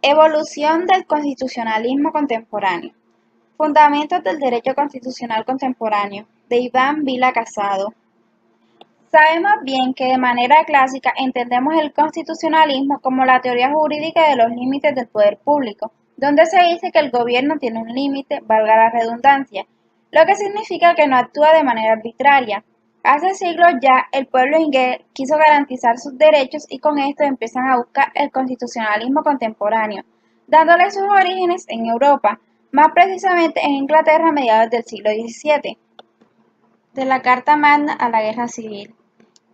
Evolución del constitucionalismo contemporáneo. Fundamentos del derecho constitucional contemporáneo, de Iván Vila Casado. Sabemos bien que de manera clásica entendemos el constitucionalismo como la teoría jurídica de los límites del poder público, donde se dice que el gobierno tiene un límite, valga la redundancia, lo que significa que no actúa de manera arbitraria. Hace siglos ya el pueblo inglés quiso garantizar sus derechos y con esto empiezan a buscar el constitucionalismo contemporáneo, dándole sus orígenes en Europa, más precisamente en Inglaterra a mediados del siglo XVII. De la Carta Magna a la Guerra Civil.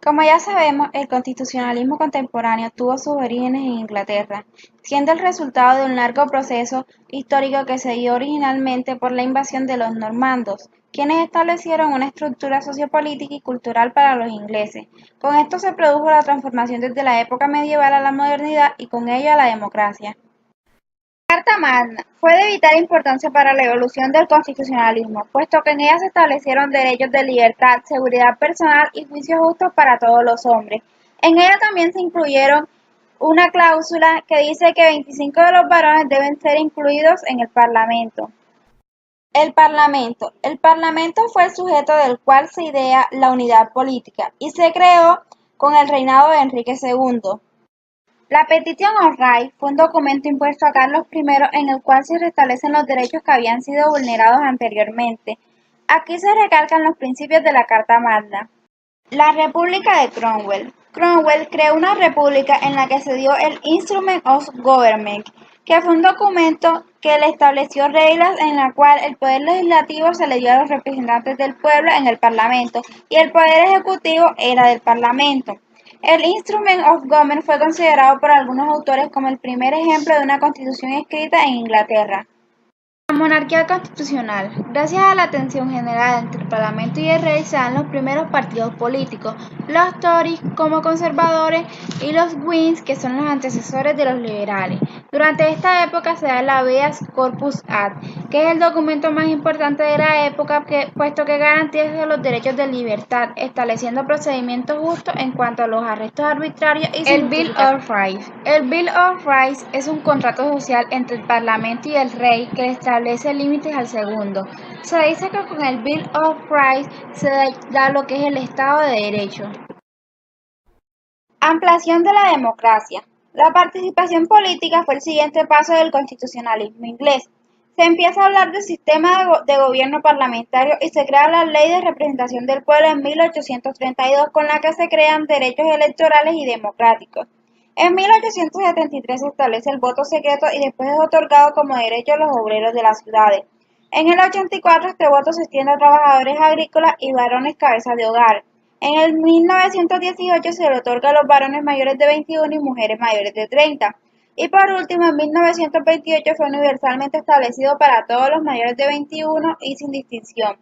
Como ya sabemos, el constitucionalismo contemporáneo tuvo sus orígenes en Inglaterra, siendo el resultado de un largo proceso histórico que se dio originalmente por la invasión de los normandos, quienes establecieron una estructura sociopolítica y cultural para los ingleses. Con esto se produjo la transformación desde la época medieval a la modernidad y con ello a la democracia. Carta Magna fue de vital importancia para la evolución del constitucionalismo, puesto que en ella se establecieron derechos de libertad, seguridad personal y juicios justos para todos los hombres. En ella también se incluyeron una cláusula que dice que 25 de los varones deben ser incluidos en el Parlamento. El Parlamento. El Parlamento fue el sujeto del cual se idea la unidad política y se creó con el reinado de Enrique II. La Petition of Rights fue un documento impuesto a Carlos I en el cual se restablecen los derechos que habían sido vulnerados anteriormente. Aquí se recalcan los principios de la Carta Magna. La República de Cromwell. Cromwell creó una república en la que se dio el Instrument of Government, que fue un documento que le estableció reglas en la cual el poder legislativo se le dio a los representantes del pueblo en el Parlamento y el poder ejecutivo era del Parlamento. El Instrument of Government fue considerado por algunos autores como el primer ejemplo de una constitución escrita en Inglaterra. La monarquía constitucional. Gracias a la tensión general entre el Parlamento y el rey se dan los primeros partidos políticos, los Tories como conservadores y los Whigs que son los antecesores de los liberales. Durante esta época se da el Habeas Corpus Act, que es el documento más importante de la época puesto que garantiza los derechos de libertad, estableciendo procedimientos justos en cuanto a los arrestos arbitrarios y el Bill of Rights. El Bill of Rights es un contrato social entre el Parlamento y el rey que establece límites al segundo. Se dice que con el Bill of Rights se da lo que es el Estado de Derecho. Ampliación de la democracia. La participación política fue el siguiente paso del constitucionalismo inglés. Se empieza a hablar del sistema de gobierno parlamentario y se crea la Ley de Representación del Pueblo en 1832, con la que se crean derechos electorales y democráticos. En 1873 se establece el voto secreto y después es otorgado como derecho a los obreros de las ciudades. En el 84 este voto se extiende a trabajadores agrícolas y varones cabezas de hogar. En el 1918 se le otorga a los varones mayores de 21 y mujeres mayores de 30. Y por último, en 1928 fue universalmente establecido para todos los mayores de 21 y sin distinción,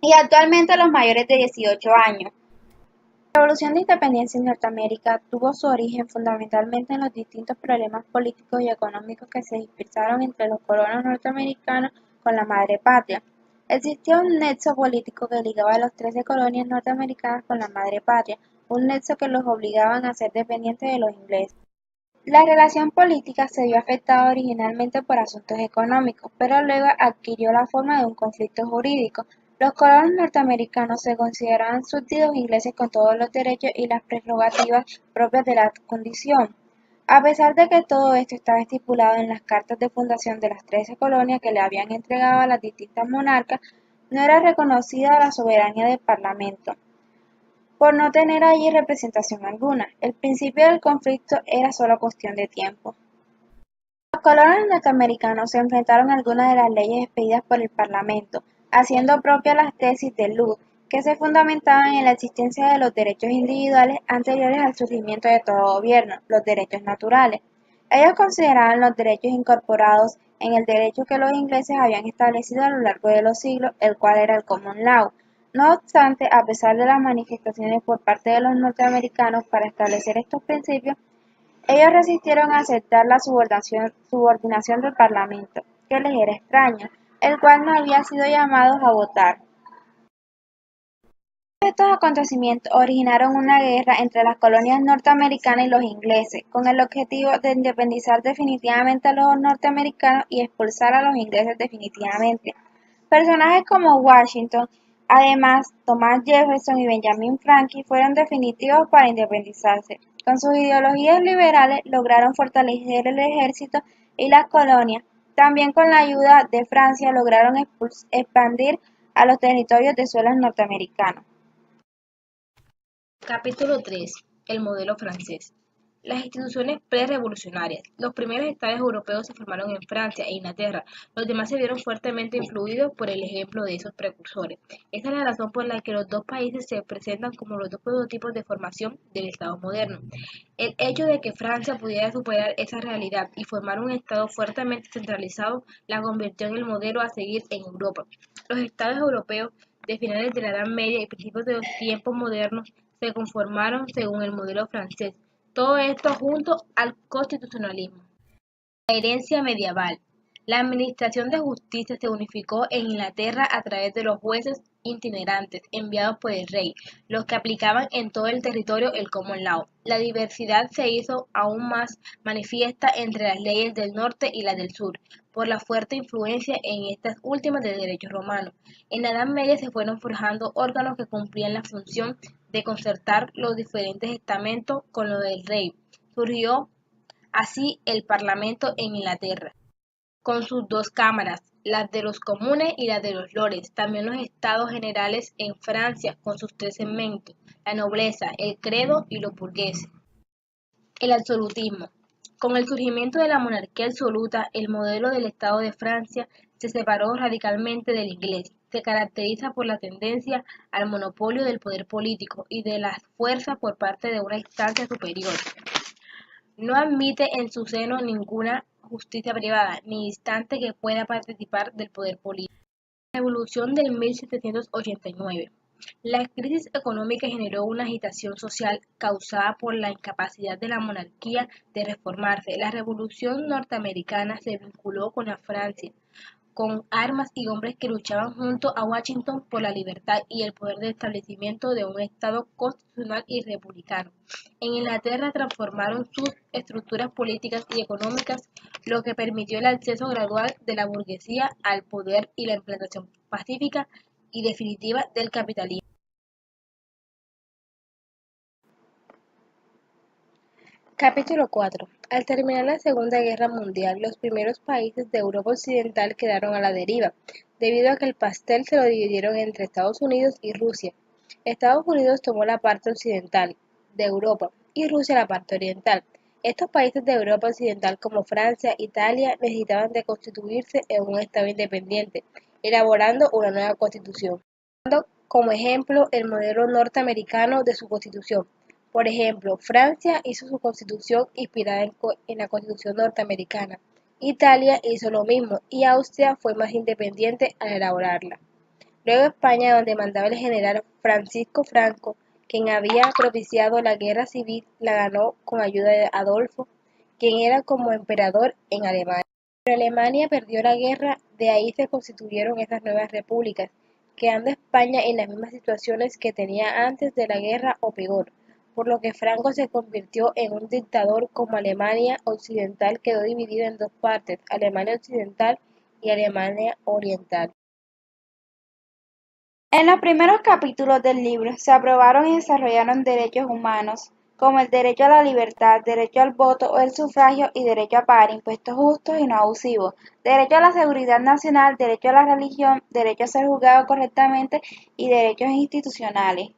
y actualmente los mayores de 18 años. La Revolución de Independencia en Norteamérica tuvo su origen fundamentalmente en los distintos problemas políticos y económicos que se dispersaron entre los colonos norteamericanos con la madre patria. Existía un nexo político que ligaba a las 13 colonias norteamericanas con la madre patria, un nexo que los obligaba a ser dependientes de los ingleses. La relación política se vio afectada originalmente por asuntos económicos, pero luego adquirió la forma de un conflicto jurídico. Los colonos norteamericanos se consideraban súbditos ingleses con todos los derechos y las prerrogativas propias de la condición. A pesar de que todo esto estaba estipulado en las cartas de fundación de las 13 colonias que le habían entregado a las distintas monarcas, no era reconocida la soberanía del Parlamento, por no tener allí representación alguna. El principio del conflicto era solo cuestión de tiempo. Los colonos norteamericanos se enfrentaron a algunas de las leyes expedidas por el Parlamento, haciendo propias las tesis de Ludd, que se fundamentaban en la existencia de los derechos individuales anteriores al surgimiento de todo gobierno, los derechos naturales. Ellos consideraban los derechos incorporados en el derecho que los ingleses habían establecido a lo largo de los siglos, el cual era el common law. No obstante, a pesar de las manifestaciones por parte de los norteamericanos para establecer estos principios, ellos resistieron a aceptar la subordinación del Parlamento, que les era extraño, el cual no había sido llamado a votar. Estos acontecimientos originaron una guerra entre las colonias norteamericanas y los ingleses, con el objetivo de independizar definitivamente a los norteamericanos y expulsar a los ingleses definitivamente. Personajes como Washington, además Thomas Jefferson y Benjamin Franklin fueron definitivos para independizarse. Con sus ideologías liberales lograron fortalecer el ejército y las colonias. También con la ayuda de Francia lograron expandir a los territorios de suelos norteamericanos. Capítulo 3. El modelo francés. Las instituciones prerevolucionarias. Los primeros estados europeos se formaron en Francia e Inglaterra. Los demás se vieron fuertemente influidos por el ejemplo de esos precursores. Esta es la razón por la que los dos países se presentan como los dos prototipos de formación del Estado moderno. El hecho de que Francia pudiera superar esa realidad y formar un Estado fuertemente centralizado la convirtió en el modelo a seguir en Europa. Los estados europeos de finales de la Edad Media y principios de los tiempos modernos se conformaron según el modelo francés, todo esto junto al constitucionalismo. La herencia medieval. La administración de justicia se unificó en Inglaterra a través de los jueces itinerantes enviados por el rey, los que aplicaban en todo el territorio el common law. La diversidad se hizo aún más manifiesta entre las leyes del norte y las del sur, por la fuerte influencia en estas últimas del derecho romano. En la Edad Media se fueron forjando órganos que cumplían la función de concertar los diferentes estamentos con lo del rey. Surgió así el Parlamento en Inglaterra, con sus dos cámaras, las de los comunes y las de los lores, también los estados generales en Francia con sus tres segmentos, la nobleza, el credo y los burgueses. El absolutismo. Con el surgimiento de la monarquía absoluta, el modelo del Estado de Francia se separó radicalmente del inglés. Se caracteriza por la tendencia al monopolio del poder político y de las fuerzas por parte de una instancia superior. No admite en su seno ninguna justicia privada, ni instante que pueda participar del poder político. Revolución del 1789. La crisis económica generó una agitación social causada por la incapacidad de la monarquía de reformarse. La Revolución norteamericana se vinculó con la Francia, con armas y hombres que luchaban junto a Washington por la libertad y el poder de establecimiento de un Estado constitucional y republicano. En Inglaterra transformaron sus estructuras políticas y económicas, lo que permitió el acceso gradual de la burguesía al poder y la implantación pacífica y definitiva del capitalismo. Capítulo 4. Al terminar la Segunda Guerra Mundial, los primeros países de Europa Occidental quedaron a la deriva, debido a que el pastel se lo dividieron entre Estados Unidos y Rusia. Estados Unidos tomó la parte occidental de Europa y Rusia la parte oriental. Estos países de Europa Occidental como Francia, Italia, necesitaban de constituirse en un Estado independiente, elaborando una nueva constitución, dando como ejemplo el modelo norteamericano de su constitución. Por ejemplo, Francia hizo su constitución inspirada en la constitución norteamericana. Italia hizo lo mismo y Austria fue más independiente al elaborarla. Luego España, donde mandaba el general Francisco Franco, quien había propiciado la guerra civil, la ganó con ayuda de Adolfo, quien era como emperador en Alemania. Pero Alemania perdió la guerra, de ahí se constituyeron esas nuevas repúblicas, quedando España en las mismas situaciones que tenía antes de la guerra o peor, por lo que Franco se convirtió en un dictador. Como Alemania Occidental quedó dividida en dos partes, Alemania Occidental y Alemania Oriental. En los primeros capítulos del libro se aprobaron y desarrollaron derechos humanos, como el derecho a la libertad, derecho al voto o el sufragio y derecho a pagar impuestos justos y no abusivos, derecho a la seguridad nacional, derecho a la religión, derecho a ser juzgado correctamente y derechos institucionales.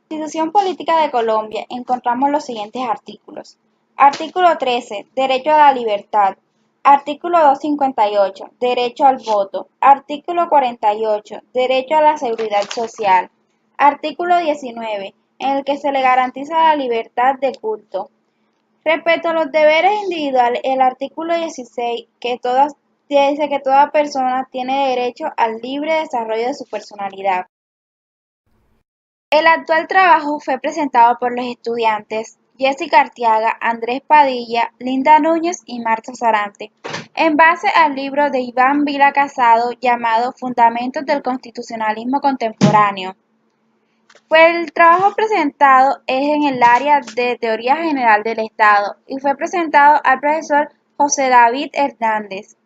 En la Constitución Política de Colombia encontramos los siguientes artículos. Artículo 13. Derecho a la libertad. Artículo 258. Derecho al voto. Artículo 48. Derecho a la seguridad social. Artículo 19. En el que se le garantiza la libertad de culto. Respecto a los deberes individuales, el artículo 16 dice que toda persona tiene derecho al libre desarrollo de su personalidad. El actual trabajo fue presentado por los estudiantes Jessica Arteaga, Andrés Padilla, Linda Núñez y Marta Sarante, en base al libro de Iván Vila Casado llamado Fundamentos del Constitucionalismo Contemporáneo. Pues el trabajo presentado es en el área de Teoría General del Estado y fue presentado al profesor José David Hernández.